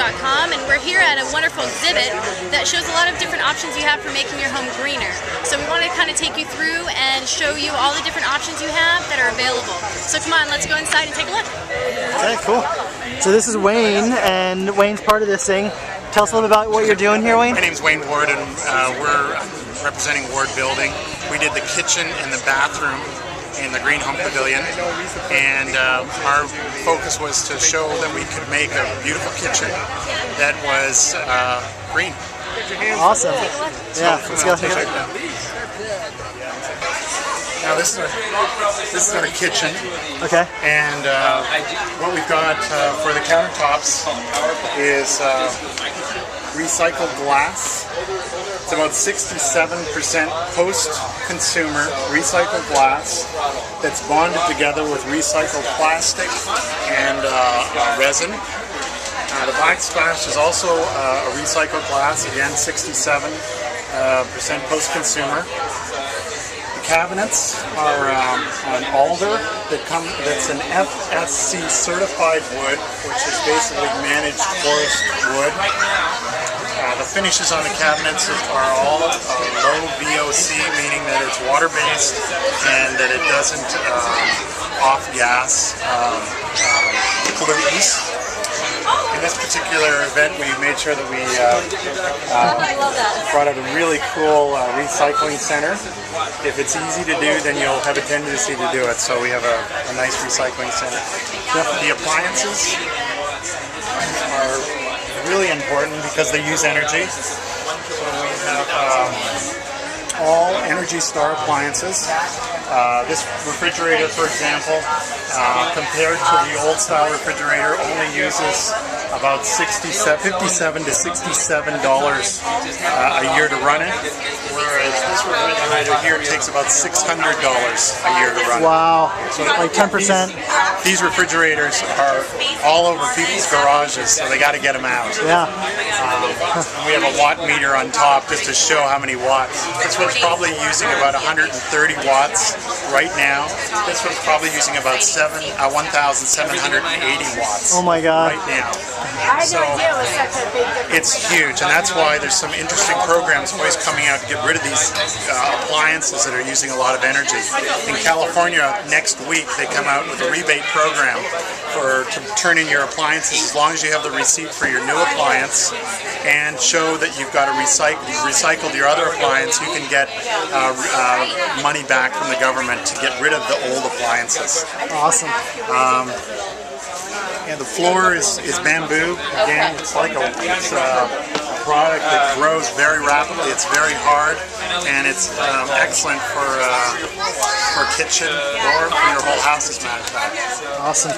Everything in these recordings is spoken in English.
greenhomepavilion.com, and we're here at a wonderful exhibit that shows a lot of different options you have for making your home greener. So we want to kind of take you through and show you all the different options you have that are available. So come on, let's go inside and take a look. Okay, cool. So this is Wayne, and Wayne's part of this thing. Tell us a little bit about what you're doing here, Wayne. My name's Wayne Ward, and we're representing Ward Building. We did the kitchen and the bathroom in the Green Home Pavilion, and our focus was to show that we could make a beautiful kitchen that was green. Awesome. Yeah, let's go. Now this is our kitchen. Okay. And what we've got for the countertops is recycled glass. It's about 67% post-consumer recycled glass that's bonded together with recycled plastic and resin. The backsplash is also a recycled glass, again 67% post-consumer. The cabinets are an alder that's an FSC certified wood, which is basically managed forest wood. The finishes on the cabinets are all low VOC, meaning that it's water-based and that it doesn't off-gas pollutants. In this particular event, we made sure that we brought out a really cool recycling center. If it's easy to do, then you'll have a tendency to do it. So we have a nice recycling center. The appliances are really important because they use energy. So we have all Energy Star appliances. This refrigerator, for example, compared to the old style refrigerator, only uses about $57 to $67 a year to run it, whereas this refrigerator here takes about $600 a year to run it. Wow, so like 10%. These refrigerators are all over people's garages, so they got to get them out. Yeah. We have a watt meter on top just to show how many watts. This one's probably using about 130 watts right now. This one's probably using about 1,780 watts. Oh my God. Right now. So it's huge, and that's why there's some interesting programs always coming out to get rid of these appliances that are using a lot of energy. In California, next week they come out with a rebate program to turn in your appliances as long as you have the receipt for your new appliance and show that you've got recycled your other appliance. You can get money back from the government to get rid of the old appliances. Awesome. And the floor is bamboo. Again, it's like a product that grows very rapidly. It's very hard, and it's excellent for kitchen or for your whole house, as a matter of fact. Awesome.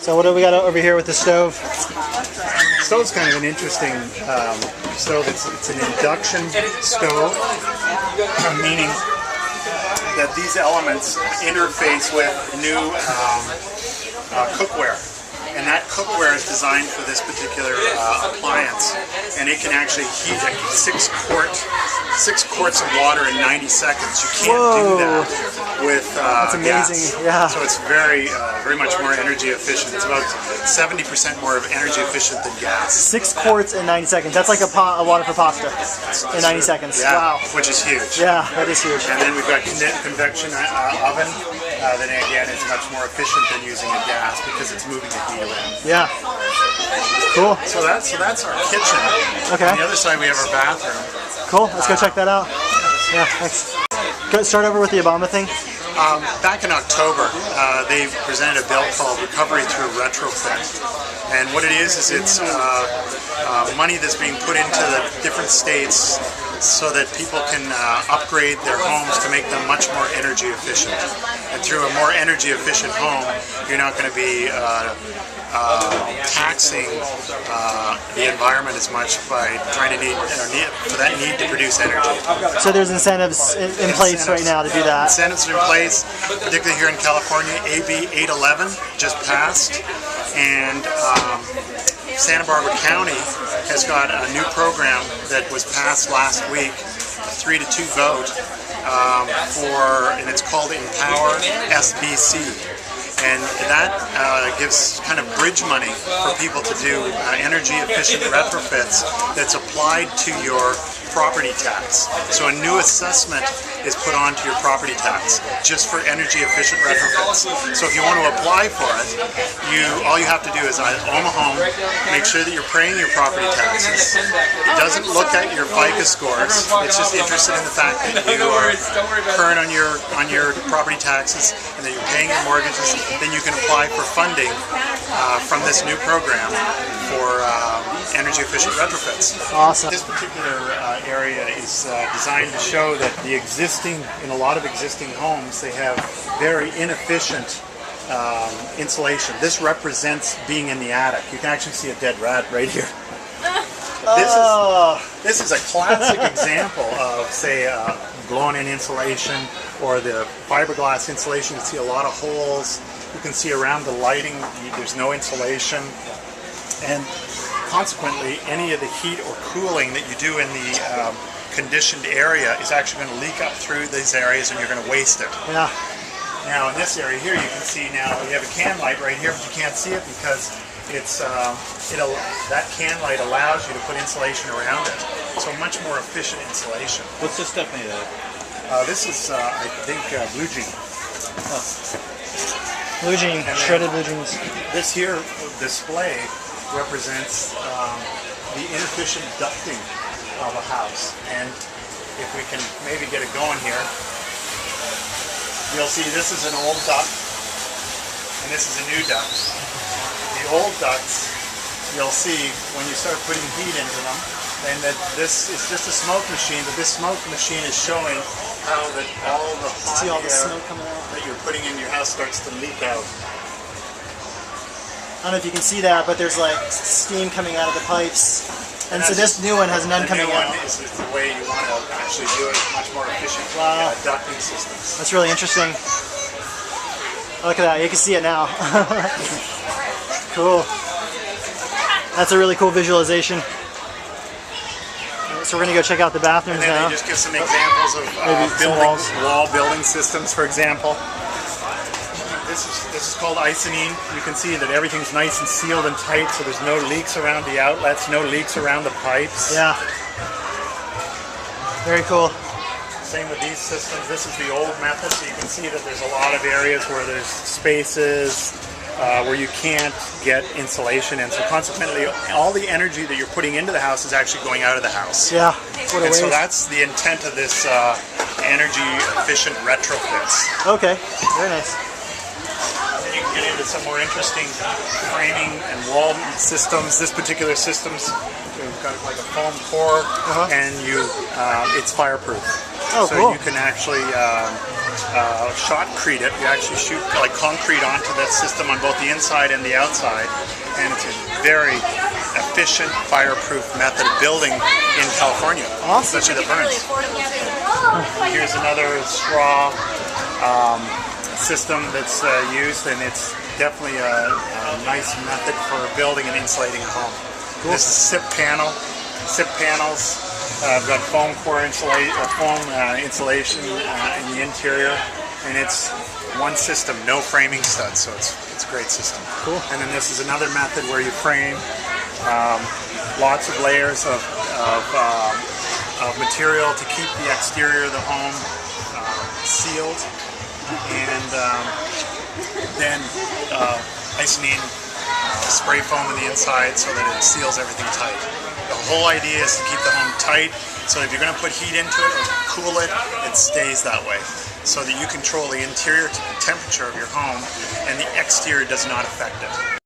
So what do we got over here with the stove? The stove's kind of an interesting stove. It's an induction stove, meaning that these elements interface with new cookware. And that cookware is designed for this particular appliance, and it can actually heat 6 quarts of water in 90 seconds. You can't do that with That's amazing. gas. Yeah. So it's very much more energy efficient. It's about 70% more of energy efficient than gas. 6 quarts in 90 seconds. That's like a water for pasta in 90 seconds. Yeah, Wow. which is huge. Yeah, that is huge. And then we've got convection oven. That again is much more efficient than using a gas because it's moving the heat around. Yeah. Cool. So that's our kitchen. Okay. On the other side we have our bathroom. Cool. Let's go check that out. Yeah. Thanks. Go start over with the Obama thing. Back in October, they presented a bill called Recovery Through Retrofit. And what it is it's money that's being put into the different states so that people can upgrade their homes to make them much more energy efficient. And through a more energy efficient home, you're not going to be taxing the environment as much by trying to for that need to produce energy. So there's incentives in place right now to do that. Incentives are in place, particularly here in California. AB 811 just passed, and Santa Barbara County has got a new program that was passed last week, a 3-2 vote, and it's called Empower SBC. And that gives kind of bridge money for people to do energy efficient retrofits that's applied to your property tax. So a new assessment is put onto your property tax just for energy efficient retrofits. So if you want to apply for it, all you have to do is own a home, make sure that you're paying your property taxes. It doesn't look at your FICO scores. It's just interested in the fact that you are current on your property taxes and that you're paying your mortgages. Then you can apply for funding from this new program for energy efficient retrofits. Awesome. This particular area is designed to show that in a lot of existing homes, they have very inefficient insulation. This represents being in the attic. You can actually see a dead rat right here. This is a classic example of, say, blown-in insulation or the fiberglass insulation. You can see a lot of holes. You can see around the lighting, there's no insulation. And consequently, any of the heat or cooling that you do in the conditioned area is actually going to leak up through these areas and you're going to waste it. Yeah. Now in this area here, you can see now you have a can light right here, but you can't see it because it's that can light allows you to put insulation around it. So much more efficient insulation. What's this stuff made of? This is, I think, blue jean. Blue jean, shredded blue jeans. This here display represents the inefficient ducting of a house. And if we can maybe get it going here, you'll see this is an old duct and this is a new duct. The old ducts, you'll see when you start putting heat into them, and that this is just a smoke machine, but this smoke machine is showing how that all the hot See all the air smoke coming out? that you're putting in your house starts to leak out. I don't know if you can see that, but there's like steam coming out of the pipes. And so this new one has none coming out. The new one is the way you want to actually do it, much more efficient Wow. ducting systems. That's really interesting. Look at that, you can see it now. Cool. That's a really cool visualization. So we're going to go check out the bathrooms And then now. they just give some examples of Maybe some walls. wall building systems, for example. This is called Icynene. You can see that everything's nice and sealed and tight, so there's no leaks around the outlets, no leaks around the pipes. Yeah. Very cool. Same with these systems. This is the old method, so you can see that there's a lot of areas where there's spaces where you can't get insulation in. So consequently, all the energy that you're putting into the house is actually going out of the house. Yeah. What a And so waste. that's the intent of this energy efficient retrofits. Okay. Very nice. Then you can get into some more interesting framing and wall systems. This particular system's we've got like a foam core, and it's fireproof. Oh, so cool. you can actually shotcrete it. You actually shoot like concrete onto that system on both the inside and the outside, and it's a very efficient fireproof method of building in California, Awesome. especially the Really burns. affordable too. Here's another straw system that's used, and it's definitely a nice method for building and insulating a home. Cool. This is SIP panel. SIP panels have got foam core insulation in the interior, and it's one system, no framing studs, so it's a great system. Cool. And then this is another method where you frame lots of layers of material to keep the exterior of the home sealed, and then Icynene spray foam on the inside so that it seals everything tight. The whole idea is to keep the home tight, so if you're going to put heat into it or cool it, it stays that way, so that you control the interior temperature of your home and the exterior does not affect it.